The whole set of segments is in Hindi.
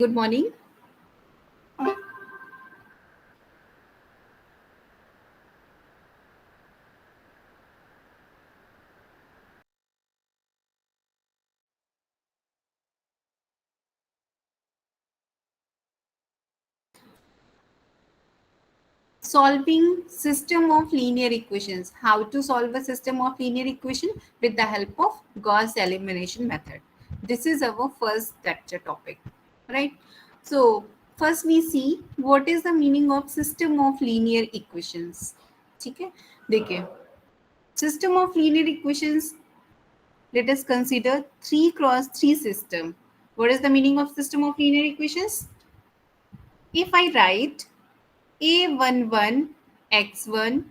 Good morning. Solving system of linear equations. How to solve a system of linear equation with the help of Gauss elimination method. This is our first lecture topic, right? So first we see what is the meaning of system of linear equations. ठीक है, देखिए system of linear equations. Let us consider 3 cross 3 system. What is the meaning of system of linear equations? If I write a11 x1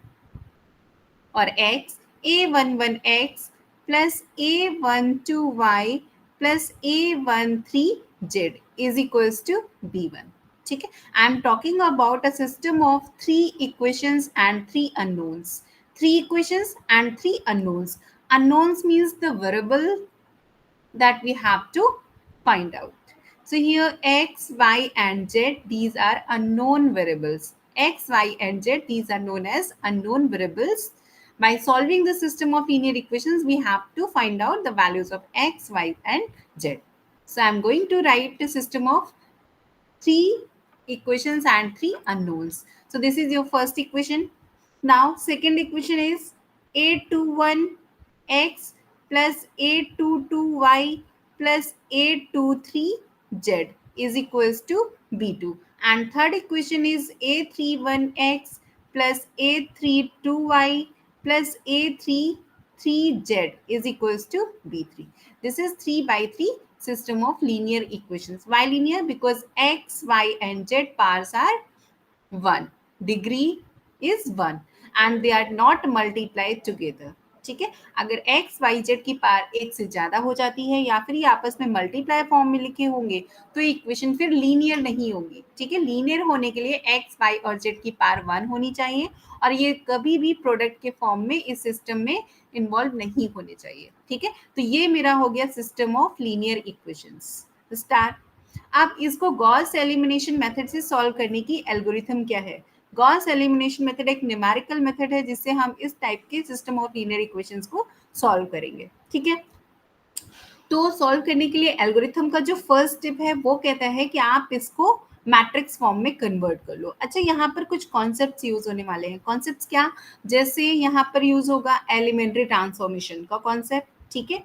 or x a11x plus a12y plus a13z is equals to b1. ठीक है, I am talking about a system of 3 equations and 3 unknowns. 3 equations and 3 unknowns. Unknowns means the variable that we have to find out. So here x, y and z, these are unknown variables. X, y and z, these are known as unknown variables. By solving the system of linear equations, we have to find out the values of x, y and z. So I'm going to write the system of 3 equations and 3 unknowns. So this is your first equation. Now second equation is a21x plus a22y plus a23z is equals to b2. And third equation is a31x plus a32y plus a33z is equals to b3. This is 3 by 3 system of linear equations. Why linear? Because x, y and z powers are 1. Degree is 1 and they are not multiplied together. ठीक है, अगर x, y, z की पावर एक से ज्यादा हो जाती है या फिर ये आपस में मल्टीप्लाई फॉर्म में लिखे होंगे तो इक्वेशन फिर लीनियर नहीं होगी. ठीक है, लीनियर होने के लिए x, y और z की पावर 1 होनी चाहिए और ये कभी भी प्रोडक्ट के फॉर्म में इस सिस्टम में इन्वॉल्व नहीं होने चाहिए. ठीक है, तो ये मेरा हो गया system of linear equations. Start. अब इसको गॉस एलिमिनेशन मेथड से सॉल्व करने की एल्गोरिथम क्या है? गॉस एलिमिनेशन मेथड एक न्यूमेरिकल मेथड है जिससे हम इस टाइप के सिस्टम ऑफ लीनियर इक्वेशंस को सॉल्व करेंगे. ठीक है, तो सॉल्व करने के लिए एल्गोरिथम का जो फर्स्ट स्टेप है वो कहता है कि आप इसको मैट्रिक्स फॉर्म में कन्वर्ट कर लो. अच्छा, यहाँ पर कुछ कॉन्सेप्ट्स यूज होने वाले हैं. कॉन्सेप्ट्स क्या? जैसे यहाँ पर यूज होगा एलिमेंट्री ट्रांसफॉर्मेशन का कॉन्सेप्ट. ठीक है,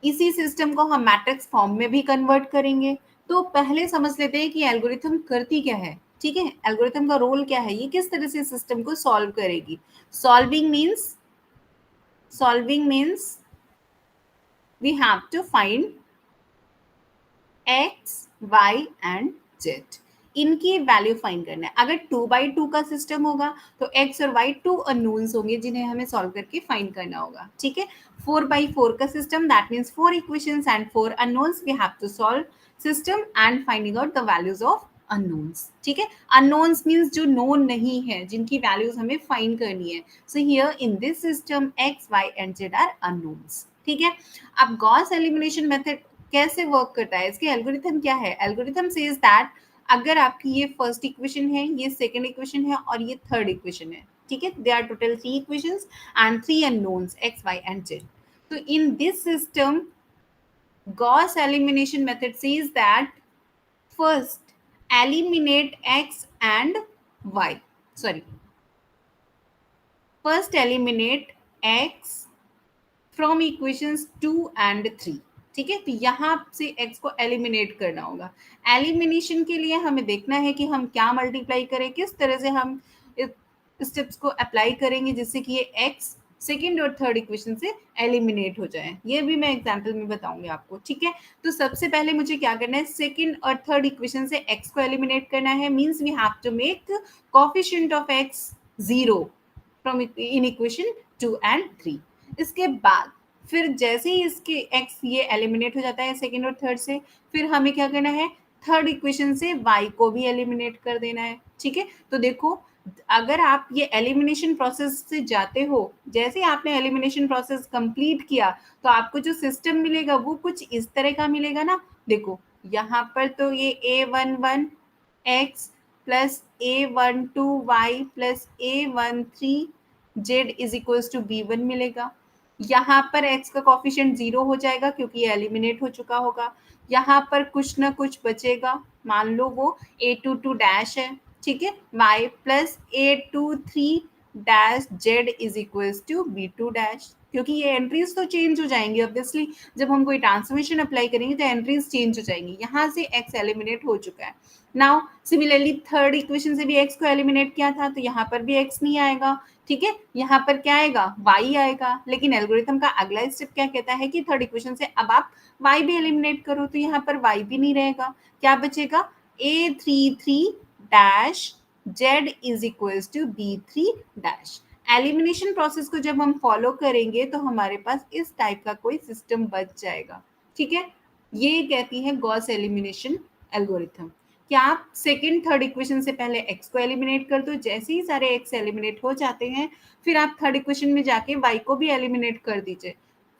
इसी सिस्टम को हम मैट्रिक्स फॉर्म में भी कन्वर्ट करेंगे. तो पहले समझ लेते हैं कि एल्गोरिथम करती क्या है. ठीक है, एल्गोरिथम का रोल क्या है, ये किस तरह से सिस्टम को सॉल्व करेगी. Solving means we have to find x, y and z. इनकी वैल्यू फाइंड करना है. अगर 2x2 का सिस्टम होगा तो x और y 2 अननोन्स होंगे जिन्हें हमें सॉल्व करके फाइंड करना होगा. ठीक है, 4x4 का system that means 4 equations and 4 unknowns. We have to solve system and finding out the values of unknowns. ठीक है, अननोन्स मीन्स जो नोन नहीं है, जिनकी वैल्यूज हमें फाइंड करनी है. So here in this system x, y and z are unknowns. ठीक है, अब गॉस एलिमिनेशन मेथड कैसे वर्क करता है, इसके एल्गोरिथम क्या है? एल्गोरिथम सेज दैट अगर आपकी ये फर्स्ट इक्वेशन है, ये सेकंड इक्वेशन है और ये थर्ड इक्वेशन है. ठीक है, they are total 3 equations and 3 unknowns x, y and z. तो in this system Gauss elimination method says that first eliminate x and y. Sorry, first eliminate x from equations 2 and 3. ठीक है, तो यहाँ से x को एलिमिनेट करना होगा. एलिमिनेशन के लिए हमें देखना है कि हम क्या मल्टीप्लाई करें, किस तरह से हम स्टेप्स को अप्लाई करेंगे जिससे कि ये x सेकेंड और थर्ड इक्वेशन से एलिमिनेट हो जाए. ये भी मैं एग्जाम्पल में बताऊंगी आपको. ठीक है, तो सबसे पहले मुझे क्या करना है, सेकेंड और थर्ड इक्वेशन से x को एलिमिनेट करना है. Means we have to make coefficient of x 0 from in equation 2 and 3. इसके बाद फिर जैसे ही इसके x ये एलिमिनेट हो जाता है सेकेंड और थर्ड से, फिर हमें क्या करना है, थर्ड इक्वेशन से y को भी एलिमिनेट कर देना है. ठीक है, तो देखो अगर आप ये एलिमिनेशन प्रोसेस से जाते हो, जैसे ही आपने एलिमिनेशन प्रोसेस कंप्लीट किया तो आपको जो सिस्टम मिलेगा वो कुछ इस तरह का मिलेगा ना. देखो यहाँ पर तो ये a11 x plus a12 y plus a13 z is equal to b1 मिलेगा। यहाँ पर x का कॉफिशिएंट 0 हो जाएगा क्योंकि ये एलिमिनेट हो चुका होगा। यहाँ पर कुछ ना कुछ बचेगा, मान लो वो a22 डैश है, ठीक है, y plus a23 dash z is equal to b2 dash, क्योंकि ये एंट्रीज तो चेंज हो जाएंगी ऑब्वियसली। जब हम कोई ट्रांसफॉर्मेशन अप्लाई करेंगे तो एंट्रीज चेंज हो जाएंगी। यहाँ से x एलिमिनेट हो चुका है। नाउ सिमिलरली थर्ड इक्वेशन से भी x को एलिमिनेट किया था, तो यहाँ पर भी x नहीं आएगा, ठीक है, यहाँ पर क्या आएगा, y आएगा। लेकिन एल्गोरिथम का अगला स्टेप क्या कहता है कि थर्ड इक्वेशन से अब आप y भी एलिमिनेट करो, तो यहाँ पर y भी नहीं रहेगा, क्या बचेगा, a33 dash z is equal to b3 dash. Elimination process को जब हम फॉलो करेंगे तो हमारे पास इस टाइप का कोई सिस्टम बच जाएगा, ठीक है। ये कहती है गॉस एलिमिनेशन एल्गोरिथम। क्या आप सेकंड थर्ड इक्वेशन से पहले x को एलिमिनेट कर दो, जैसे ही सारे x एलिमिनेट हो जाते हैं फिर आप थर्ड इक्वेशन में जाके y को भी एलिमिनेट कर दीजिए।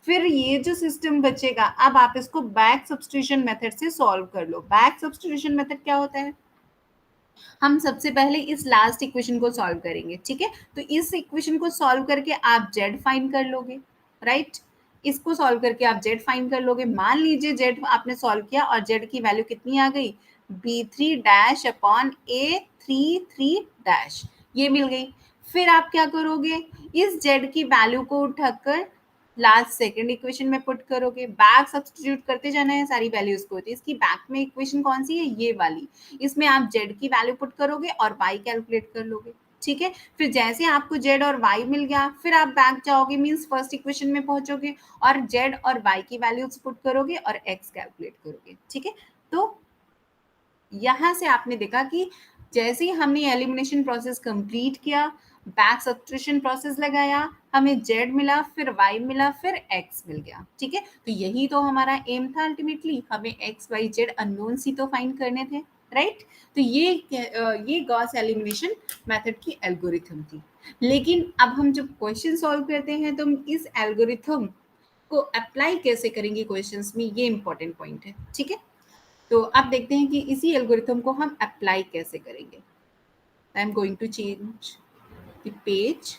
फिर ये जो सिस्टम बचेगा, अब आप इसको बैक सब्स्टिट्यूशन मेथड से सॉल्व कर लो। बैक सब्स्टिट्यूशन मेथड क्या होता है, हम सबसे पहले इस लास्ट इक्वेशन को सॉल्व करेंगे, ठीक है। तो इस इक्वेशन को सॉल्व करके आप z फाइंड कर लोगे, राइट। इसको सॉल्व करके आप z फाइंड कर लोगे। मान लीजिए z आपने सॉल्व किया और z की वैल्यू कितनी आ गई, b3 dash upon a33 dash, ये मिल गई। फिर आप क्या करोगे, इस z की वैल्यू को उठाकर लास्ट सेकंड इक्वेशन में पुट करोगे। बैक सब्स्टिट्यूट करते जाना है सारी वैल्यूज को। तो इसकी बैक में इक्वेशन कौन सी है, ये वाली। इसमें आप z की वैल्यू पुट करोगे और y कैलकुलेट कर लोगे, ठीक है। फिर जैसे आपको z और y मिल गया, फिर आप बैक जाओगे, मींस फर्स्ट इक्वेशन में पहुंचोगे और z और y की वैल्यूज पुट करोगे और x कैलकुलेट करोगे, ठीक है। तो यहां से आपने देखा कि जैसे ही हमने एलिमिनेशन प्रोसेस कंप्लीट किया, बैक सब्स्टिट्यूशन प्रोसेस लगाया, हमें z मिला, फिर y मिला, फिर x मिल गया, ठीक है। तो यही तो हमारा एम था अल्टीमेटली, हमें x y z अननोन्स ही तो फाइंड करने थे, राइट। तो ये गॉस एलिमिनेशन मेथड की एल्गोरिथम थी। लेकिन अब हम जब क्वेश्चन सॉल्व करते हैं तो हम इस एल्गोरिथम को अप्लाई कैसे करेंगे क्वेश्चंस में, ये इंपॉर्टेंट पॉइंट है, ठीक है। तो अब देखते हैं कि इसी एल्गोरिथम को हम अप्लाई कैसे करेंगे। I am going to change the page.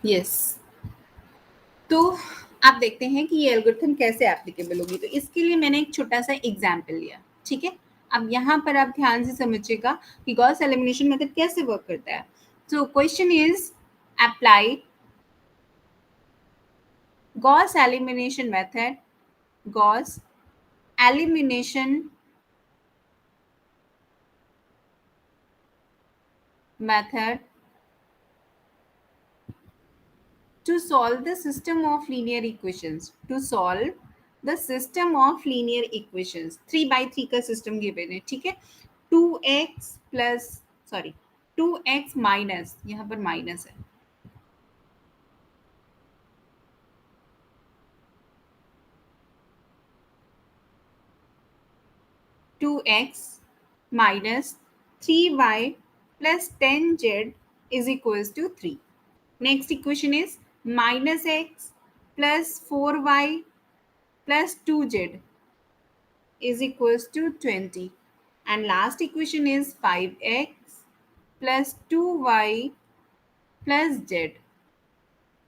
Yes, तो आप देखते हैं कि ये एल्गोरिथम कैसे एप्लीकेबल होगी। तो इसके लिए मैंने एक छोटा सा एग्जाम्पल लिया, ठीक है। अब यहाँ पर आप ध्यान से समझिएगा कि गॉस एलिमिनेशन मेथड कैसे वर्क करता है। So question is apply Gauss elimination method, Gauss elimination method to solve the system of linear equations, to solve the system of linear equations। 3 by 3 का सिस्टम गिवन है, ठीक है। 2x plus, sorry, 2x minus, यहाँ पर माइनस है, 2x minus 3y plus 10z is equals to 3. Next equation is minus x plus 4y plus 2z is equals to 20. And last equation is 5x plus 2y plus z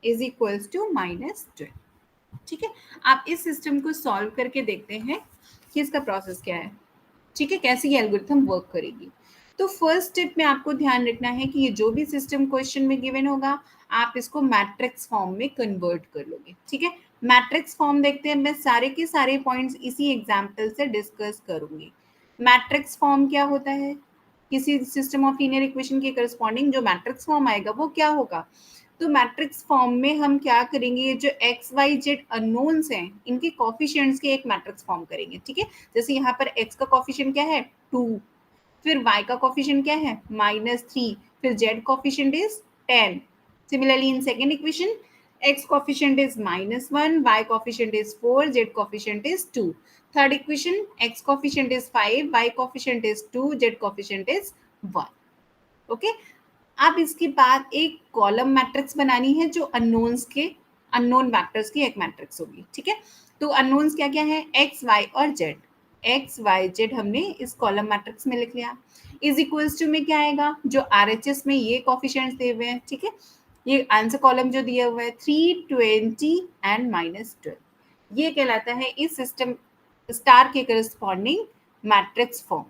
is equals to minus 12. ठीक है, आप इस सिस्टम को सॉल्व करके देखते हैं कि इसका प्रोसेस क्या है, ठीक है, कैसे ये एल्गोरिथम वर्क करेगी। तो फर्स्ट स्टेप में आपको ध्यान रखना है कि ये जो भी सिस्टम क्वेश्चन में गिवन होगा आप इसको मैट्रिक्स फॉर्म में कन्वर्ट कर लोगे, ठीक है। मैट्रिक्स फॉर्म देखते हैं, मैं सारे के सारे पॉइंट्स इसी एग्जाम्पल से डिस्कस करूंगी। मैट्रिक्स फॉर्म क्या होता है, किसी सिस्टम ऑफ लीनियर इक्वेशन के करस्पॉन्डिंग जो मैट्रिक्स फॉर्म आएगा वो क्या होगा। तो मैट्रिक्स फॉर्म में हम क्या करेंगे, जो एक्स वाई जेड अननोन्स हैं इनके कॉफिशिएंट्स के एक मैट्रिक्स फॉर्म करेंगे, ठीक है। जैसे यहाँ पर एक्स का कॉफिशिएंट क्या है 2, फिर y का कॉफिशिएंट क्या है -3, फिर z coefficient is 10। Similarly in second equation x coefficient is -1, y coefficient is 4, z coefficient is 2. Third equation, x coefficient is 5, y coefficient is 2, z coefficient is 1. Okay, अब इसके बाद एक कॉलम मैट्रिक्स बनानी है जो अननोन्स के अननोन वैक्टर्स की एक मैट्रिक्स होगी, ठीक है। तो अननोन्स क्या क्या है, एक्स वाई और जेड। एक्स वाई जेड हमने इस कॉलम मैट्रिक्स में लिख लिया। इज इक्वल्स टू में क्या आएगा, जो आरएचएस में ये कोफिशिएंट्स दिए हुए हैं, ठीक है, ये आंसर कॉलम जो दिया हुआ है 320 एंड -12, ये कहलाता है इस सिस्टम स्टार के करस्पॉन्डिंग मैट्रिक्स फॉर्म,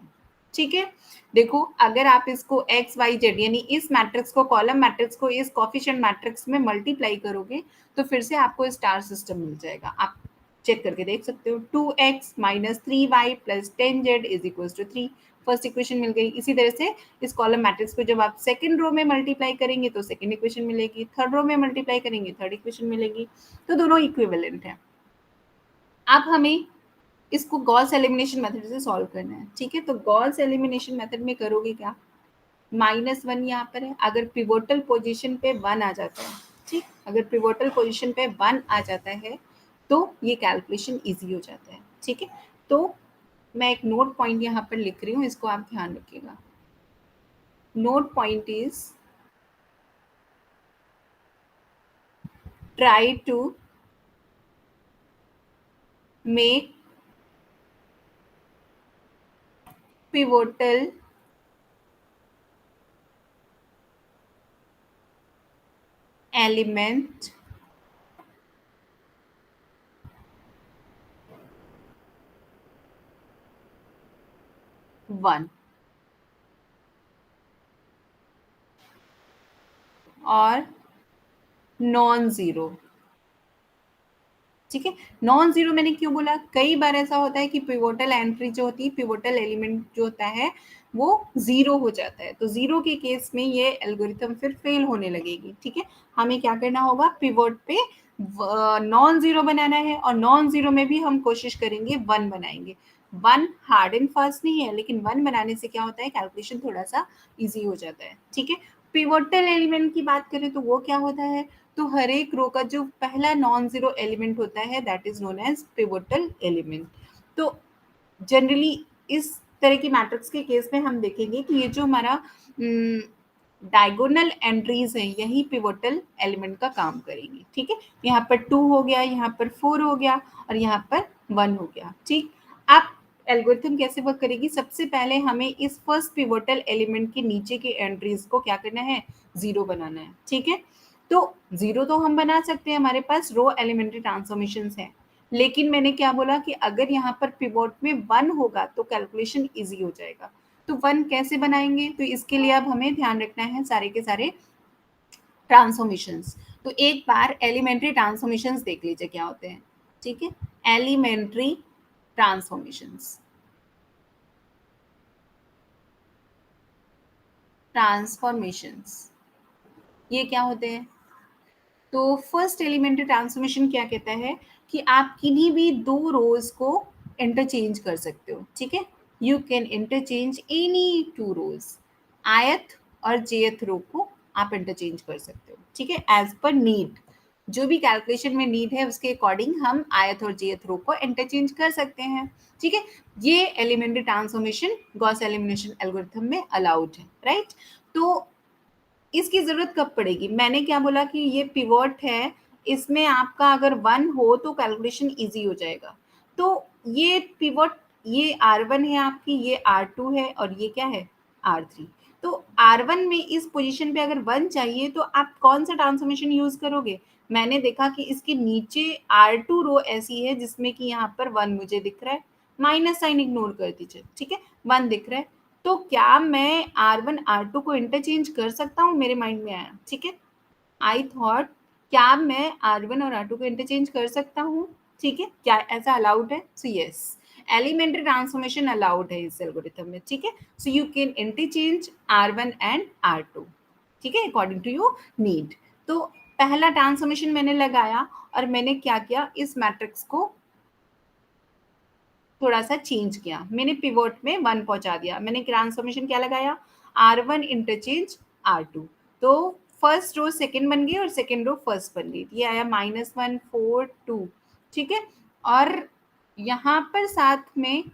ठीक है। देखो अगर आप इसको एक्स वाई जेड यानी इस मैट्रिक्स को कॉलम मैट्रिक्स को इस कोफिशिएंट मैट्रिक्स में मल्टीप्लाई करोगे तो फिर से आपको स्टार सिस्टम मिल जाएगा। आप चेक करके देख सकते हो, 2x minus 3y plus 10z is equal to 3, first equation मिल गई। इसी तरह से इस कॉलम मैट्रिक्स को जब आप सेकंड रो में मल्टीप्लाई करेंगे तो सेकंड इक्वेशन मिलेगी, थर्ड रो में मल्टीप्लाई करेंगे थर्ड इक्वेशन मिलेगी, तो दोनों इक्विवेलेंट है। अब हमें इसको गॉस एलिमिनेशन मेथड से सॉल्व करना है, ठीक है। तो गॉस एलिमिनेशन मेथड में करोगे क्या, -1 यहाँ पर है, अगर पिवोटल पोजीशन पे 1 आ जाता है, ठीक, अगर पिवोटल पोजीशन पे 1 आ जाता है तो ये कैलकुलेशन इजी हो जाता है, ठीक है। तो मैं एक नोट पॉइंट यहाँ पर लिख रही हूँ, इसको आप ध्यान रखिएगा। Note point is try to make pivotal element one और नॉन जीरो, ठीक है। नॉन जीरो मैंने क्यों बोला, कई बार ऐसा होता है कि पिवोटल एंट्री जो होती है, पिवोटल एलिमेंट जो होता है वो जीरो हो जाता है, तो जीरो के केस में ये एल्गोरिथम फिर फेल होने लगेगी, ठीक है। हमें क्या करना होगा, पिवोट पे नॉन जीरो बनाना है और नॉन जीरो में भी हम कोशिश करेंगे वन बनाएंगे। वन हार्ड एंड फास्ट नहीं है, लेकिन वन बनाने से क्या होता है, कैलकुलेशन थोड़ा सा इजी हो जाता है, ठीक है। पिवोटल एलिमेंट की बात करें तो वो क्या होता है, तो हर एक रो का जो पहला नॉन जीरो एलिमेंट होता है that is known as pivotal element. तो जनरली इस तरह की मैट्रिक्स के केस में हम देखेंगे कि ये जो हमारा डायगोनल एंट्रीज हैं यही पिवोटल एलिमेंट का काम करेंगी, ठीक है। यहाँ पर 2 हो गया, यहाँ पर 4 हो गया और यहाँ पर 1 हो गया, ठीक। अब एल्गोरिथम कैसे वर्क करेगी, सबसे पहले हमें इस फर्स्ट पिवोटल एलिमेंट के नीचे के एंट्रीज को क्या करना है, जीरो बनाना है, ठीक है। तो जीरो तो हम बना सकते हैं, हमारे पास रो एलिमेंट्री ट्रांसफॉर्मेशंस है, लेकिन मैंने क्या बोला कि अगर यहाँ पर पिवोट में 1 होगा तो कैलकुलेशन इजी हो जाएगा। तो 1 कैसे बनाएंगे, तो इसके लिए अब हमें ध्यान रखना है सारे के सारे ट्रांसफॉर्मेशंस। तो एक बार एलिमेंट्री ट्रांसफॉर्मेशंस देख लीजिए क्या होते हैं, ठीक है। एलिमेंट्री ट्रांसफॉर्मेशंस, ट्रांसफॉर्मेशंस ये क्या होते हैं, तो फर्स्ट एलिमेंट्री ट्रांसफॉर्मेशन क्या कहता है कि आप किन्हीं भी दो रोज को इंटरचेंज कर सकते हो, ठीक है। You can interchange any two rows, ith और जेथ रो को आप इंटरचेंज कर सकते हो, ठीक है, एज पर नीड। जो भी कैलकुलेशन में नीड है उसके अकॉर्डिंग हम आयत और जेथ रो को इंटरचेंज कर सकते हैं, ठीक है। ये elementary transformation Gauss elimination algorithm में अलाउड है, राइट। तो इसकी जरूरत कब पड़ेगी, मैंने क्या बोला कि ये पिवोट है, इसमें आपका अगर 1 हो तो कैलकुलेशन इजी हो जाएगा। तो ये पिवोट, ये R1 है आपकी, ये R2 है और ये क्या है R3। तो R1 में इस पोजीशन पे अगर 1 चाहिए तो आप कौन सा ट्रांसफॉर्मेशन यूज करोगे, मैंने देखा कि इसके नीचे R2 रो ऐसी है जिसमें कि यहाँ पर 1 मुझे दिख रहा है, माइनस साइन इग्नोर कर दीजिए, ठीक है, 1 दिख रहा है। तो क्या मैं R1 R2 को इंटरचेंज कर सकता हूँ, मेरे माइंड में आया, ठीक है। आई थॉट क्या मैं R1 और R2 को इंटरचेंज कर सकता हूँ, ठीक है, क्या ऐसा अलाउड है, so yes, elementary transformation allowed है इस एल्गोरिथम में, ठीक है। So you can interchange R1 and R2, ठीक है, अकॉर्डिंग टू योर नीड। तो पहला ट्रांसफॉर्मेशन मैंने लगाया और मैंने क्या किया, इस मैट्रिक्स को थोड़ा सा चेंज किया, मैंने पिवोट में 1 पहुंचा दिया, मैंने ट्रांसफॉर्मेशन क्या लगाया, R1 इंटरचेंज R2। तो फर्स्ट रो सेकंड बन गई और सेकंड रो फर्स्ट बन गई, ये आया -142, ठीक है। और यहाँ पर साथ में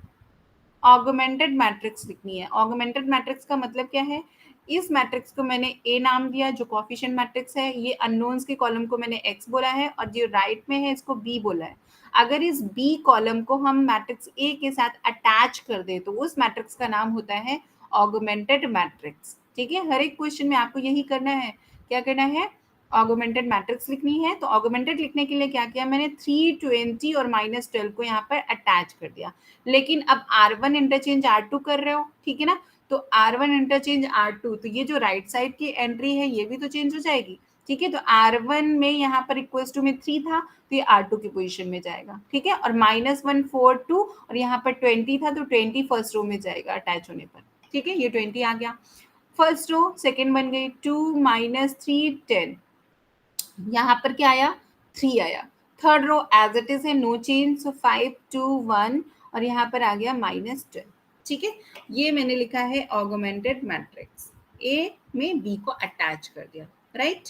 ऑगमेंटेड मैट्रिक्स लिखनी है। ऑगमेंटेड मैट्रिक्स का मतलब क्या है, इस मैट्रिक्स को मैंने ए नाम दिया जो कोफिशिएंट मैट्रिक्स है, ये अननोन्स के कॉलम को मैंने एक्स बोला है और जो राइट में है इसको बी बोला है। अगर इस बी कॉलम को हम मैट्रिक्स ए के साथ अटैच कर दे तो उस मैट्रिक्स का नाम होता है ऑगमेंटेड मैट्रिक्स, ठीक है। हर एक क्वेश्चन में आपको यही करना है, क्या करना है, ऑगमेंटेड मैट्रिक्स लिखनी है। तो ऑगमेंटेड लिखने के लिए क्या किया मैंने, 320 और -12 को यहाँ पर अटैच कर दिया। लेकिन अब R1 इंटरचेंज R2 कर रहे हो, ठीक है ना, तो R1 इंटरचेंज R2, तो ये जो राइट साइड की एंट्री है ये भी तो चेंज हो जाएगी, ठीक है। तो R1 में यहाँ पर इक्वल टू में 3 था तो ये R2 की पोजीशन में जाएगा, ठीक है। और -142 और यहाँ पर 20 था तो 20 फर्स्ट रो में जाएगा अटैच होने पर, ठीक है। ये 20 आ गया, फर्स्ट रो सेकेंड बन गई, 2 - 3 10, यहाँ पर क्या आया, 3 आया। Third row as it is है, नो चेंज, सो 5 2 1 और यहाँ पर आ गया -12, ठीक है। ये मैंने लिखा है ऑगमेंटेड मैट्रिक्स, ए में बी को अटैच कर दिया, राइट।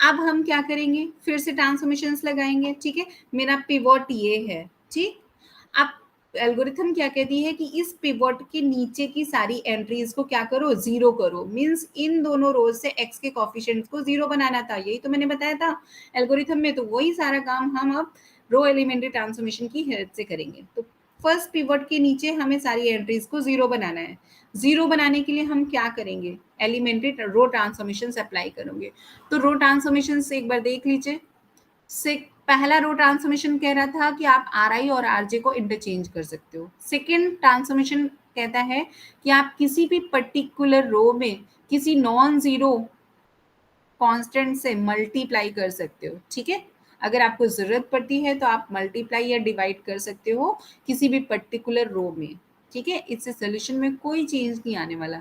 अब हम क्या करेंगे, फिर से ट्रांसफॉर्मेशंस लगाएंगे, ठीक है। मेरा पिवोट ये है, ठीक। अब एल्गोरिथम क्या कहती है कि इस पिवोट के नीचे की सारी एंट्रीज को क्या करो, जीरो करो। मींस इन दोनों रोज से एक्स के कोफिशिएंट्स को जीरो बनाना था, यही तो मैंने बताया था एल्गोरिथम में। तो वही सारा काम हम अब रो एलिमेंट्री ट्रांसफॉर्मेशन की हेल्प से करेंगे। तो फर्स्ट पिवट के नीचे हमें सारी एंट्रीज को जीरो बनाना है। जीरो बनाने के लिए हम क्या करेंगे, एलिमेंट्री रो ट्रांसफॉर्मेशन अप्लाई करेंगे। तो रो ट्रांसफॉर्मेशन एक बार देख लीजिए। पहला रो ट्रांसफॉर्मेशन कह रहा था कि आप आर आई और आर जे को इंटरचेंज कर सकते हो। सेकेंड ट्रांसफॉर्मेशन कहता है कि आप किसी भी पर्टिकुलर रो में किसी नॉन जीरो कांस्टेंट से मल्टीप्लाई कर सकते हो, ठीक है। अगर आपको जरूरत पड़ती है तो आप मल्टीप्लाई या डिवाइड कर सकते हो किसी भी पर्टिकुलर रो में, ठीक है। इससे सोल्यूशन में कोई चेंज नहीं आने वाला।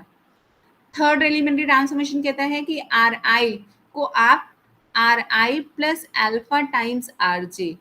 थर्ड एलिमेंट्री ट्रांसफॉर्मेशन कहता है कि आर आई को आप are I plus alpha times R J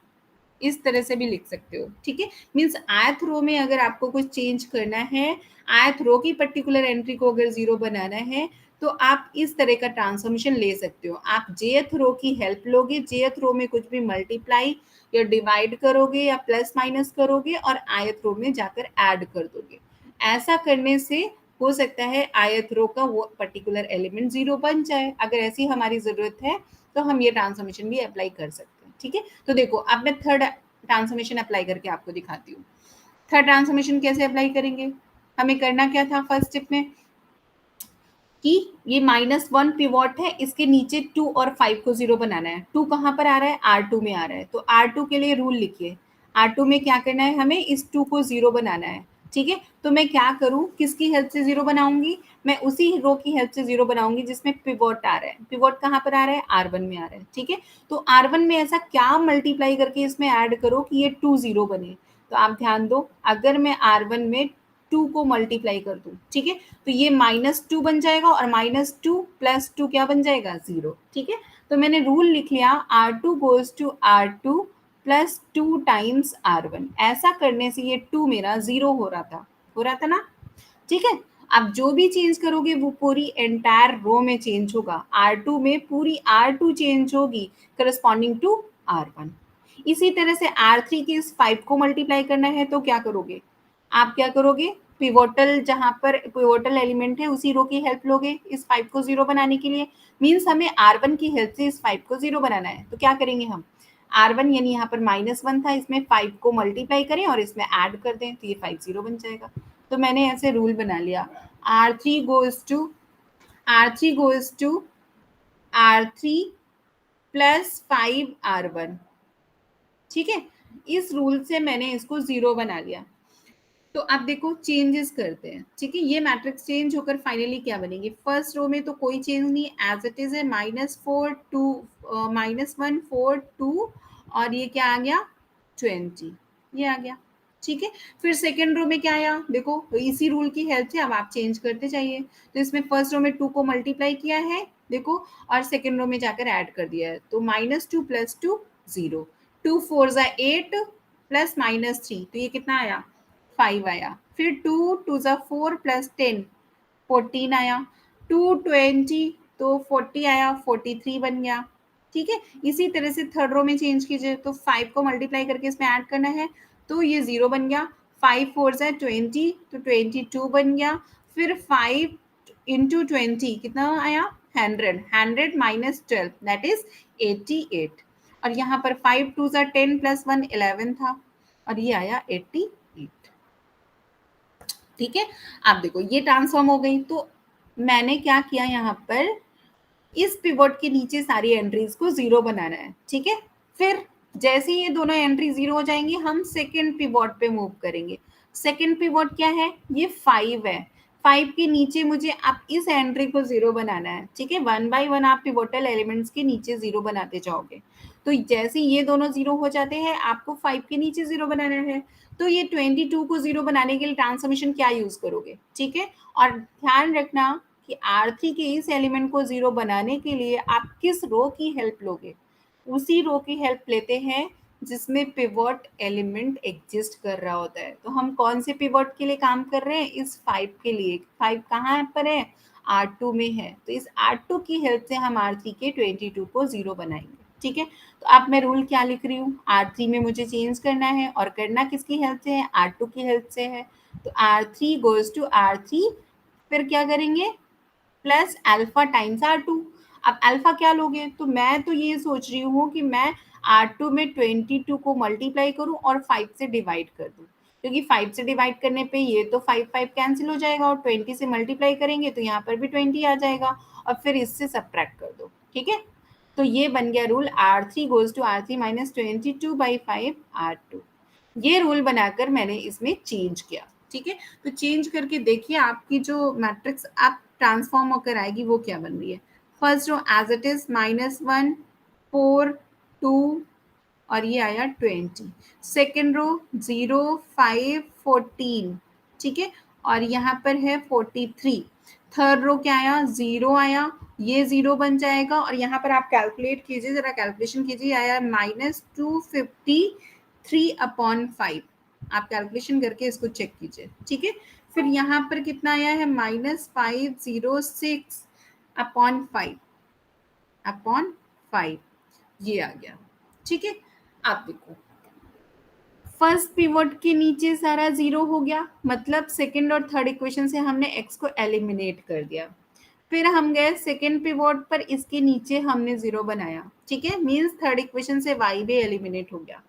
इस तरह से भी लिख सकते हो, ठीक है। मीन्स आयथ रो में अगर आपको कुछ चेंज करना है, आयथ रो की पर्टिकुलर एंट्री को अगर जीरो बनाना है तो आप इस तरह का ट्रांसफॉर्मेशन ले सकते हो। आप जेथ रो की हेल्प लोगे, जेथ रो में कुछ भी मल्टीप्लाई या डिवाइड करोगे या प्लस माइनस करोगे और आयथ रो में जाकर ऐड कर दोगे। ऐसा करने से हो सकता है आयत रो का वो पर्टिकुलर एलिमेंट जीरो बन जाए। अगर ऐसी हमारी जरूरत है तो हम ये ट्रांसफॉर्मेशन भी अप्लाई कर सकते हैं, ठीक है। तो देखो अब मैं थर्ड ट्रांसफॉर्मेशन अप्लाई करके आपको दिखाती हूँ। थर्ड ट्रांसफॉर्मेशन कैसे अप्लाई करेंगे, हमें करना क्या था फर्स्ट स्टेप में कि ये -1 पिवोट है, इसके नीचे 2 और 5 को जीरो बनाना है। 2 कहाँ पर आ रहा है, R2 में आ रहा है। तो R2 के लिए रूल लिखिए, R2 में क्या करना है, हमें इस 2 को जीरो बनाना है, ठीक है। तो मैं क्या करूं, किसकी हेल्प से जीरो बनाऊंगी, मैं उसी रो की हेल्प से जीरो बनाऊंगी जिसमें पिवोट आ रहा है। पिवोट कहाँ पर आ रहा है, R1 में आ रहा है, ठीक है। तो R1 में ऐसा क्या मल्टीप्लाई करके इसमें ऐड करो कि ये 2 जीरो बने। तो आप ध्यान दो, अगर मैं R1 में 2 को मल्टीप्लाई कर दूं, ठीक है, तो ये -2 बन जाएगा और -2 + 2 क्या बन जाएगा, 0, ठीक है। तो मैंने रूल लिख लिया, R2 goes to R2 + 2 times R1। ऐसा करने से ये 2 मेरा 0 हो रहा था ना, ठीक है। अब जो भी चेंज करोगे वो पूरी एंटायर रो में चेंज होगा। R2 में पूरी R2 चेंज होगी करस्पॉन्डिंग टू R1। इसी तरह से R3 के इस 5 को मल्टीप्लाई करना है तो क्या करोगे, आप क्या करोगे, पिवोटल जहां पर पिवोटल एलिमेंट है उसी रो की हेल्प लोगे इस 5 को जीरो बनाने के लिए। मीन्स हमें R1 की हेल्प से इस 5 को जीरो बनाना है। तो क्या करेंगे हम, R1 यानी यहाँ पर -1 था, इसमें 5 को मल्टीप्लाई करें और इसमें ऐड कर दें तो ये 5 जीरो बन जाएगा। तो मैंने ऐसे रूल बना लिया, R3 goes to R3 + 5 R1, ठीक है। इस रूल से मैंने इसको जीरो बना लिया। तो अब देखो चेंजेस करते हैं, ठीक है। ये मैट्रिक्स चेंज होकर फाइनली क्या बनेगी, फर्स्ट रो में तो कोई चेंज नहीं, एज इट इज है, -142 और ये क्या आ गया, 20, ये आ गया, ठीक है। फिर सेकेंड रो में क्या आया, देखो इसी रूल की हेल्प से अब आप चेंज करते जाइए। तो इसमें फर्स्ट रो में 2 को मल्टीप्लाई किया है, देखो, और सेकेंड रो में जाकर ऐड कर दिया है। तो -2 + 2 0, 2 4 = 8 + -3 तो ये कितना आया, 5 आया। फिर 2 2 = 4 + 10 14 आया। 2 20 तो 40 आया, 43 बन गया। ठीक है, इसी तरह से थर्ड रो में चेंज कीजिए, तो 5 को मल्टीप्लाई करके इसमें ऐड करना है, तो ये 0 बन गया। 5 4 ज़ा 20, तो 22 बन गया। फिर 5 इंटू 20 कितना आया, 100, 100 माइनस 12 दैट इज 88। और यहाँ पर 5 2 ज़ा 10 प्लस 1 11 था, और ये आया 88। ठीक है, आप देखो ये ट्रांसफॉर्म हो गई। तो मैंने क्या किया, यहाँ पर इस पिवोट के नीचे सारी एंट्रीज को 0 बनाना है। ठीक है, फिर जैसे ये दोनों एंट्री 0 हो जाएंगी, हम सेकेंड पिवोट पे मूव करेंगे। सेकेंड पिवोट क्या है, ये 5 है। 5 के नीचे मुझे आप इस एंट्री को 0 बनाना है। ठीक है, 1 बाय 1 आप पिवोटल एलिमेंट्स के नीचे 0 बनाते जाओगे। तो जैसे ये दोनों 0 हो जाते हैं, आपको 5 के नीचे 0 बनाना है। तो ये 22 को 0 बनाने के लिए ट्रांसफॉर्मेशन क्या यूज करोगे। ठीक है, और ध्यान रखना कि R3 के इस एलिमेंट को 0 बनाने के लिए आप किस रो की हेल्प लोगे, उसी रो की हेल्प लेते हैं जिसमें पिवोट एलिमेंट एग्जिस्ट कर रहा होता है। तो हम कौन से पिवोट के लिए काम कर रहे हैं, इस 5 के लिए। 5 कहाँ पर है, R2 में है, तो इस R2 की हेल्प से हम R3 के 22 को 0 बनाएंगे। ठीक है, तो अब मैं रूल क्या लिख रही हूँ, R3 में मुझे चेंज करना है, और करना किसकी हेल्प से है, R2 की हेल्प से है। तो R3 गोज टू R3, फिर क्या करेंगे, प्लस अल्फा टाइम्स R2। अब अल्फा क्या लोगे, तो मैं तो ये सोच रही हूँ कि मैं R2 में 22 को मल्टीप्लाई करूँ और 5 से डिवाइड कर दूँ, क्योंकि 5 से डिवाइड करने पे ये तो 5 5 कैंसिल हो जाएगा, और 20 से मल्टीप्लाई करेंगे तो यहाँ पर भी 20 आ जाएगा, और फिर इससे सब्ट्रैक्ट कर दो। ठीक है, तो ये बन गया rule, R3 goes to R3 minus 22/5 R2। ये रूल बनाकर मैंने इसमें चेंज किया। ठीक है, तो चेंज करके देखिए आपकी जो मैट्रिक्स आप ट्रांसफॉर्म होकर आएगी वो क्या बन रही है। First row as it is -1 4 2, और ये आया 20। Second row 0 5 14। ठीक है, और यहाँ पर है 43। थर्ड रो क्या आया, 0 आया, ये 0 बन जाएगा, और यहाँ पर आप कैलकुलेट कीजिए, जरा कैलकुलेशन कीजिए, आया -253/5। आप कैलकुलेशन करके इसको चेक कीजिए। ठीक है, फिर यहाँ पर कितना आया है, -506/5 ये आ गया। ठीक है, आप देखो फर्स्ट पिवोट के नीचे सारा 0 हो गया, मतलब सेकंड और थर्ड इक्वेशन से हमने x को एलिमिनेट कर दिया। फिर हम गए सेकेंड पिवोट पर, इसके नीचे हमने 0 बनाया। ठीक है, मीन्स थर्ड इक्वेशन से y भी एलिमिनेट हो गया।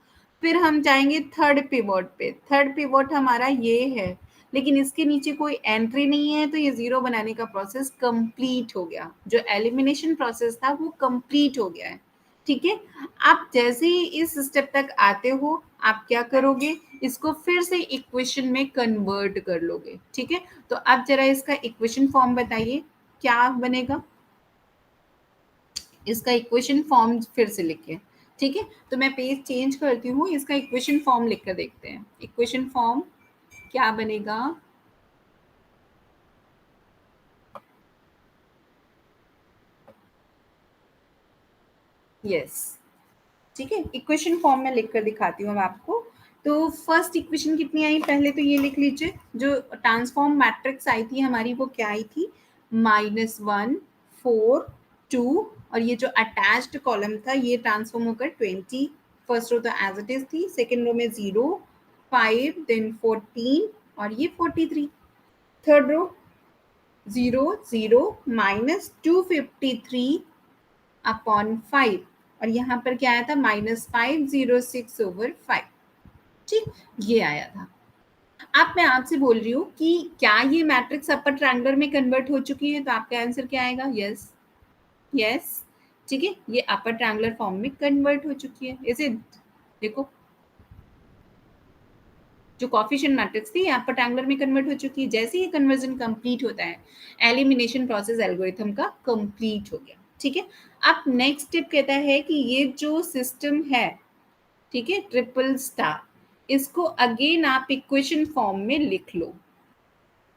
फिर हम जाएंगे थर्ड पिवोट पे, थर्ड पिवोट हमारा ये है, लेकिन इसके नीचे कोई एंट्री नहीं है, तो ये 0 बनाने का प्रोसेस कंप्लीट हो गया, जो एलिमिनेशन प्रोसेस था वो कंप्लीट हो गया है। ठीक है, आप जैसे ही इस स्टेप तक आते हो, आप क्या करोगे, इसको फिर से इक्वेशन में कन्वर्ट कर लोगे। ठीक है, तो आप जरा इसका इक्वेशन फॉर्म बताइए क्या बनेगा, इसका इक्वेशन फॉर्म फिर से लिखिए। ठीक है, तो मैं पेज चेंज करती हूँ, इसका इक्वेशन फॉर्म लिखकर देखते हैं, इक्वेशन फॉर्म क्या बनेगा। यस, ठीक है, इक्वेशन फॉर्म में लिखकर दिखाती हूँ मैं आपको। तो फर्स्ट इक्वेशन कितनी आई, पहले तो ये लिख लीजिए, जो ट्रांसफॉर्म मैट्रिक्स आई थी हमारी वो क्या आई थी, -1 4 2, और ये जो अटैच्ड कॉलम था ये ट्रांसफॉर्म होकर 20। फर्स्ट रो तो एज इट इज थी, सेकेंड रो में 0 5 देन 14, और ये 43। थर्ड रो 0 0 -253/5, और यहाँ पर क्या आया था, -506/5। ठीक, ये आया था। अब मैं आपसे बोल रही हूँ कि क्या ये मैट्रिक्स अपर ट्रायंगुलर में कन्वर्ट हो चुकी है, तो आपका आंसर क्या आएगा, यस यस। ठीक है, ये अपर ट्रायंगुलर फॉर्म में कन्वर्ट हो चुकी है। इसे देखो, जो कॉफिशिएंट मैट्रिक्स थी अपर ट्रायंगुलर में कन्वर्ट हो चुकी है। जैसे ही कन्वर्जन कंप्लीट होता है, एलिमिनेशन प्रोसेस एल्गोरिथम का कंप्लीट हो गया। ठीक है, अब नेक्स्ट स्टेप कहता है कि ये जो सिस्टम है, ठीक है, ट्रिपल स्टार, इसको अगेन आप इक्वेशन फॉर्म में लिख लो।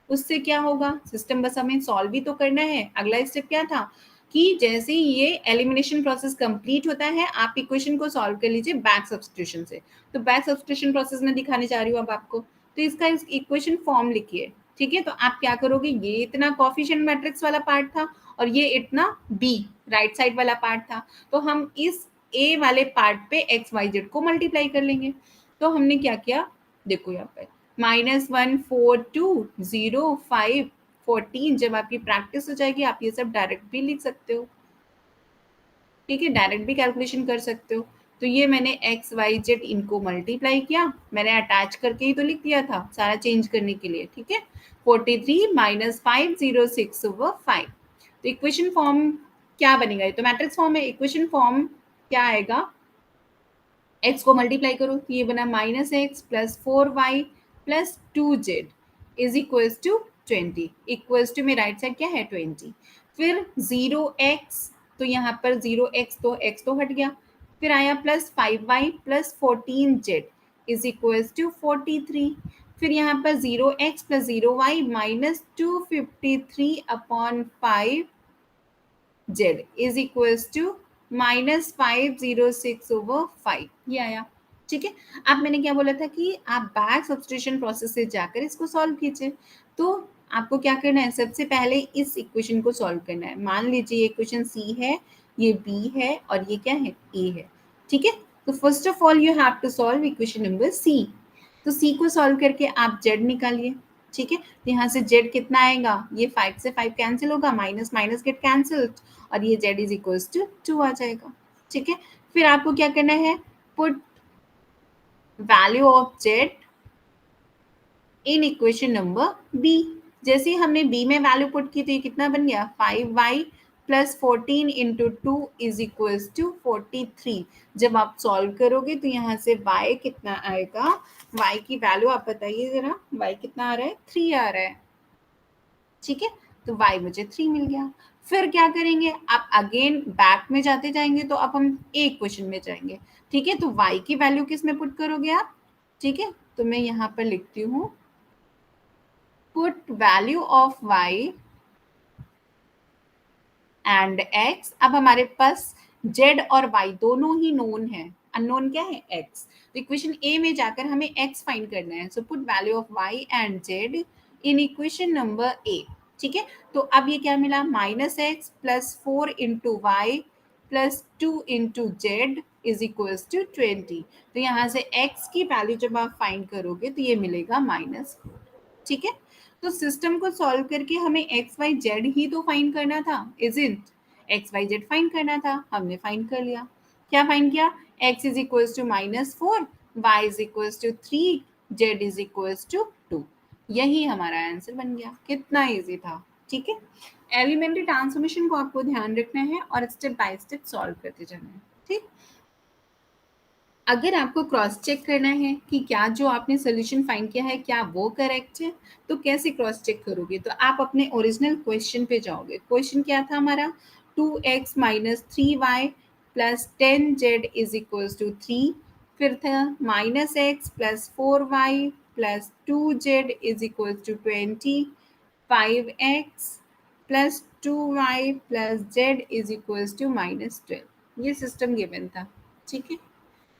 उससे क्या होगा, सिस्टम बस हमें सॉल्व भी तो करना है। अगला स्टेप क्या था कि जैसे ही ये एलिमिनेशन प्रोसेस कंप्लीट होता है, आप इक्वेशन को सॉल्व कर लीजिए बैक सब्स्टिट्यूशन से। तो बैक सब्स्टिट्यूशन प्रोसेस में दिखाने जा रही हूँ अब आपको। तो इसका इक्वेशन फॉर्म लिखिए, ठीक है, तो आप क्या करोगे, ये इतना कोफिशिएंट मैट्रिक्स वाला पार्ट था और ये इतना बी राइट साइड वाला पार्ट था, तो हम इस ए वाले पार्ट पे एक्स वाई जेड को मल्टीप्लाई कर लेंगे। तो हमने क्या किया, देखो यहाँ पे -1 4 2 0 5 14, जब आपकी प्रैक्टिस हो जाएगी आप ये सब डायरेक्ट भी लिख सकते हो, ठीक है, डायरेक्ट भी कैलकुलेशन कर सकते हो। तो ये मैंने एक्स वाई जेड इनको मल्टीप्लाई किया, मैंने अटैच करके ही तो लिख दिया था सारा चेंज करने के लिए, ठीक है। 43 -506/5, तो इक्वेशन फॉर्म क्या बनेगा, ये तो मैट्रिक्स फॉर्म है, इक्वेशन फॉर्म क्या आएगा, एक्स को मल्टीप्लाई करो तो ये बना -x plus 4y plus 2z is equals to 20, equals to में राइट साइड क्या है 20, फिर 0x, तो यहाँ पर 0x तो x तो हट गया, फिर आया plus 5y plus 14z is equals to 43, फिर यहाँ पर 0x plus 0y minus 253/5 z is equals to -506/5, ये आया, ठीक है। अब मैंने क्या बोला था कि आप बैक सब्स्टिट्यूशन प्रोसेस से जाकर इसको सॉल्व कीजिए। तो आपको क्या करना है, सबसे पहले इस इक्वेशन को सॉल्व करना है। मान लीजिए ये इक्वेशन सी है, ये बी है और ये क्या है, ए है, ठीक है। तो first of all you have to solve equation number C. तो सी को सॉल्व करके आप जेड निकालिए, ठीक है। तो यहाँ से जेड कितना आएगा, ये 5 से 5 कैंसिल होगा, माइनस माइनस गेट कैंसिल और ये जेड इज इक्वल्स टू 2 आ जाएगा, ठीक है। फिर आपको क्या करना है, put value of Z in equation number B. जैसे ही हमने बी में वैल्यू पुट की तो ये कितना बन गया, 5y plus 14 into 2 is equals to 43। जब आप सॉल्व करोगे तो यहाँ से y कितना आएगा, y की वैल्यू आप बताइए जरा, y कितना आ रहा है, 3 आ रहा है, ठीक है। तो y मुझे 3 मिल गया। फिर क्या करेंगे, आप अगेन बैक में जाते जाएंगे, तो अब हम एक क्वेश्चन में जाएंगे, ठीक है। तो y की वैल्यू किस में पुट करोगे आप, ठीक है। तो मैं यहाँ पर लिखती हूँ, put value of y and x। अब हमारे पास z और y दोनों ही नोन है, अननोन क्या है, x। तो इक्वेशन ए में जाकर हमें x फाइंड करना है। So put value of y and z in equation number A, ठीक है। तो अब ये क्या मिला, -x plus 4 into Y plus 2 into Z is equals to 20। तो यहाँ से x की वैल्यू जब आप फाइंड करोगे तो ये मिलेगा -4, ठीक है। तो सिस्टम को सॉल्व करके हमें एक्स वाई जेड ही तो फाइंड करना था, isn't, X Y Z find करना था, हमने फाइंड कर लिया। क्या फाइंड किया, x is equals to -4, y is equals to 3, z is equals to 2। यही हमारा आंसर बन गया, कितना इजी था, ठीक है। एलिमेंट्री ट्रांसफॉर्मेशन को आपको ध्यान रखना है और स्टेप बाय स्टेप सॉल्व करते जाना है, ठीक। अगर आपको क्रॉस चेक करना है कि क्या जो आपने सोल्यूशन फाइंड किया है क्या वो करेक्ट है, तो कैसे क्रॉस चेक करोगे, तो आप अपने ओरिजिनल क्वेश्चन पे जाओगे। क्वेश्चन क्या था हमारा, 2x minus 3y plus 10z is equals to 3, फिर था -x plus 4y plus 2z is equals to 20, 5x plus 2y plus z is equals to -12। ये सिस्टम गिवन था, ठीक है,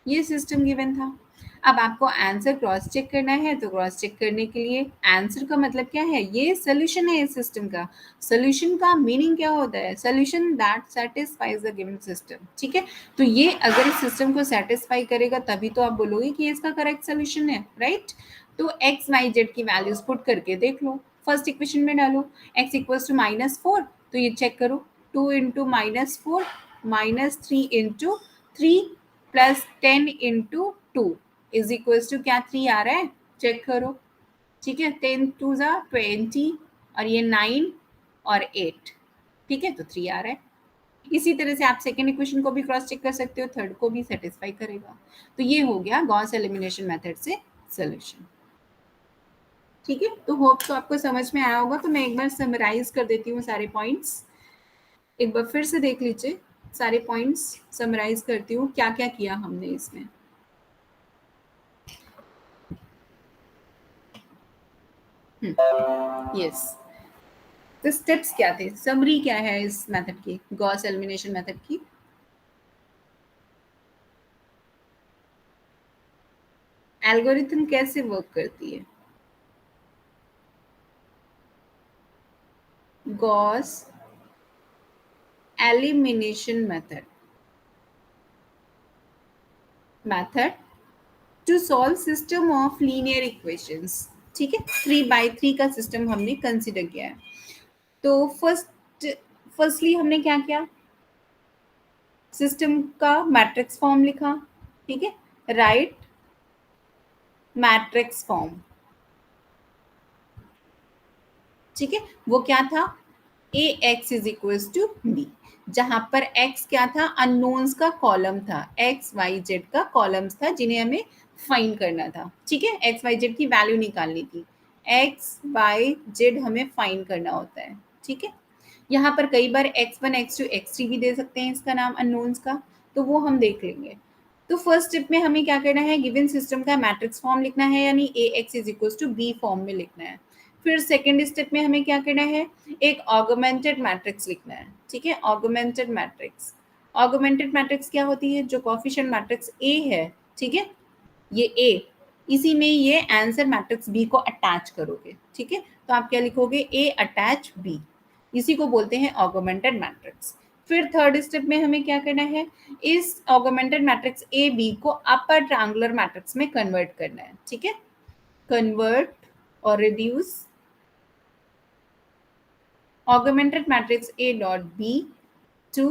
ये सिस्टम गिवन था। अब आपको आंसर क्रॉस चेक करना है, तो क्रॉस चेक करने के लिए आंसर का मतलब क्या है, ये सोल्यूशन है इस सिस्टम का। सोल्यूशन का मीनिंग क्या होता है, solution that satisfies the given system, ठीक है। तो ये अगर इस सिस्टम को सेटिस्फाई करेगा तभी तो आप बोलोगे कि इसका करेक्ट सोल्यूशन है, राइट। तो एक्स वाई जेड की वैल्यूज पुट करके देख लो, फर्स्ट इक्वेशन में डालो x इक्वल्स टू -4, तो ये चेक करो, 2 into -4 -3 into 3 plus 10 into 2 is equals to क्या 3 आ रहा है, चेक करो, ठीक है। 10 टू ज़ा 20 और ये 9 और 8, ठीक है, तो 3 आ रहा है। इसी तरह से आप सेकेंड इक्वेशन को भी क्रॉस चेक कर सकते हो, थर्ड को भी सेटिस्फाई करेगा। तो ये हो गया गॉस एलिमिनेशन मेथड से सोल्यूशन, ठीक है। तो होप तो आपको समझ में आया होगा। तो मैं एक बार समराइज कर देती हूँ सारे पॉइंट्स, एक बार फिर से देख लीजिए, सारे पॉइंट्स समराइज करती हूँ क्या क्या किया हमने इसमें। यस, तो स्टेप्स क्या थे, समरी क्या है इस मेथड की, गॉस एलिमिनेशन मेथड की। एल्गोरिथम कैसे वर्क करती है, Gauss elimination method to solve system of linear equations. ठीक है, 3 by 3 का सिस्टम हमने कंसिडर किया है। तो फर्स्टली हमने क्या किया, सिस्टम का मैट्रिक्स फॉर्म लिखा। ठीक है, राइट मैट्रिक्स फॉर्म। ठीक है, वो क्या था, A X is equal to B, जहां पर एक्स क्या था, अननोन्स का कॉलम था, एक्स वाई जेड का कॉलम्स था जिन्हें हमें फाइंड करना था। ठीक है, एक्स वाई जेड की वैल्यू निकालनी थी, एक्स वाई जेड हमें फाइंड करना होता है। ठीक है, यहाँ पर कई बार x1 x2 x3 भी दे सकते हैं इसका नाम अननोन्स का, तो वो हम देख लेंगे। तो फर्स्ट स्टेप में हमें क्या करना है, गिवन सिस्टम का मैट्रिक्स फॉर्म लिखना है, यानी A X is equal to B form में लिखना है। फिर सेकेंड स्टेप में हमें क्या करना है, एक ऑगमेंटेड मैट्रिक्स लिखना है। ठीक है, ऑगमेंटेड मैट्रिक्स, ऑगमेंटेड मैट्रिक्स क्या होती है, जो कोफिशिएंट मैट्रिक्स ए है, ठीक है, ये ए, इसी में ये आंसर मैट्रिक्स बी को अटैच करोगे। ठीक है, तो आप क्या लिखोगे, ए अटैच बी, इसी को बोलते हैं ऑगमेंटेड मैट्रिक्स। फिर थर्ड स्टेप में हमें क्या करना है, इस ऑगमेंटेड मैट्रिक्स ए बी को अपर ट्रायंगुलर मैट्रिक्स में कन्वर्ट करना है। ठीक है, कन्वर्ट और reduce augmented matrix A dot B to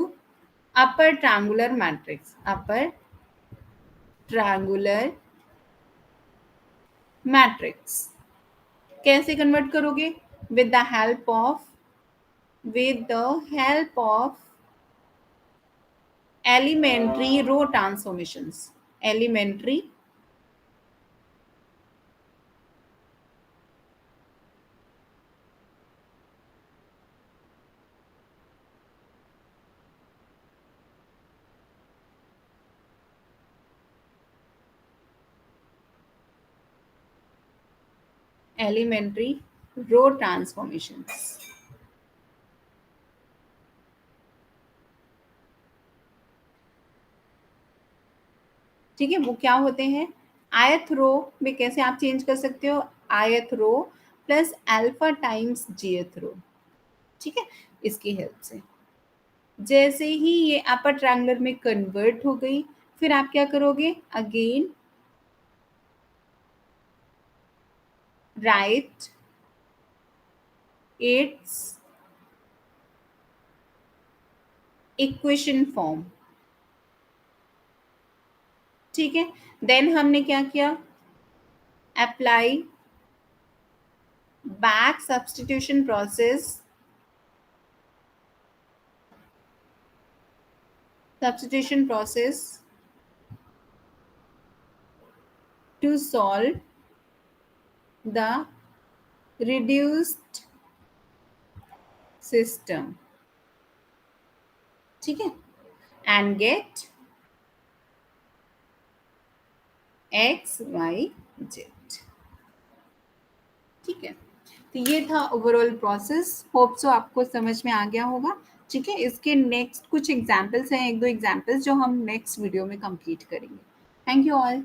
upper triangular matrix, upper triangular matrix। कैसे कन्वर्ट करोगे, with the help of elementary row transformations, elementary row transformations। ठीक है, वो क्या होते हैं, आयत रो में कैसे आप चेंज कर सकते हो, आयत रो प्लस अल्फा टाइम्स जीएथ रो। ठीक है, इसकी हेल्प से जैसे ही ये अपर ट्रायंगुलर में कन्वर्ट हो गई, फिर आप क्या करोगे, again right it's equation form. ठीक है, देन हमने क्या किया, apply back substitution process, to solve the reduced system। ठीक है, and get x y z। ठीक है, तो ये था ओवरऑल प्रोसेस, होप सो आपको समझ में आ गया होगा। ठीक है, इसके नेक्स्ट कुछ एग्जाम्पल्स हैं, एक दो एग्जाम्पल्स जो हम नेक्स्ट वीडियो में कंप्लीट करेंगे। Thank you all.